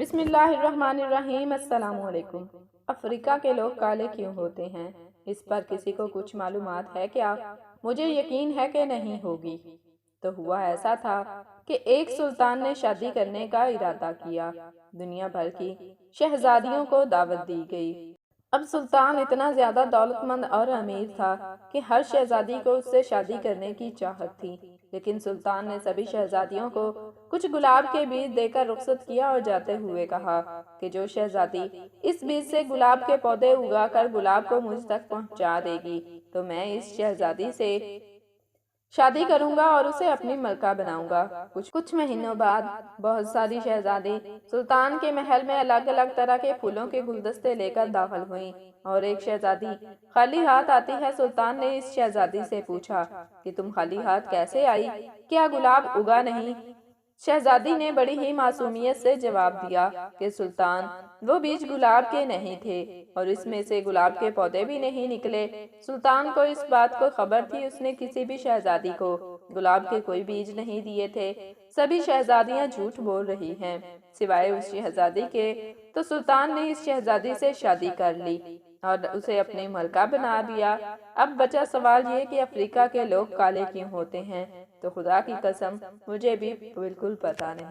بسم اللہ الرحمن الرحیم۔ السلام علیکم۔ افریقہ کے لوگ کالے کیوں ہوتے ہیں؟ اس پر کسی کو کچھ معلومات ہے کیا؟ مجھے یقین ہے کہ نہیں ہوگی۔ تو ہوا ایسا تھا کہ ایک سلطان نے شادی کرنے کا ارادہ کیا۔ دنیا بھر کی شہزادیوں کو دعوت دی گئی۔ اب سلطان اتنا زیادہ دولت مند اور امیر تھا کہ ہر شہزادی کو اس سے شادی کرنے کی چاہت تھی، لیکن سلطان نے سبھی شہزادیوں کو کچھ گلاب کے بیج دے کر رخصت کیا اور جاتے ہوئے کہا کہ جو شہزادی اس بیج سے گلاب کے پودے اگا کر گلاب کو مجھ تک پہنچا دے گی تو میں اس شہزادی سے شادی کروں گا اور اسے اپنی ملکہ بناؤں گا۔ کچھ مہینوں بعد بہت ساری شہزادی سلطان کے محل میں الگ الگ طرح کے پھولوں کے گلدستے لے کر داخل ہوئیں، اور ایک شہزادی خالی ہاتھ آتی ہے۔ سلطان نے اس شہزادی سے پوچھا کہ تم خالی ہاتھ کیسے آئی؟ کیا گلاب اگا نہیں؟ شہزادی نے بڑی ہی معصومیت سے جواب دیا کہ سلطان، وہ بیج گلاب کے نہیں تھے اور اس میں سے گلاب کے پودے بھی نہیں نکلے۔ سلطان کو اس بات کو خبر تھی، اس نے کسی بھی شہزادی کو گلاب کے کوئی بیج نہیں دیے تھے۔ سبھی شہزادیاں جھوٹ بول رہی ہیں سوائے اس شہزادی کے۔ تو سلطان نے اس شہزادی سے شادی کر لی اور اسے اپنی ملکہ بنا دیا۔ اب بچا سوال یہ کہ افریقہ کے لوگ کالے کیوں ہوتے ہیں؟ تو خدا کی قسم مجھے بھی بالکل پتہ نہیں۔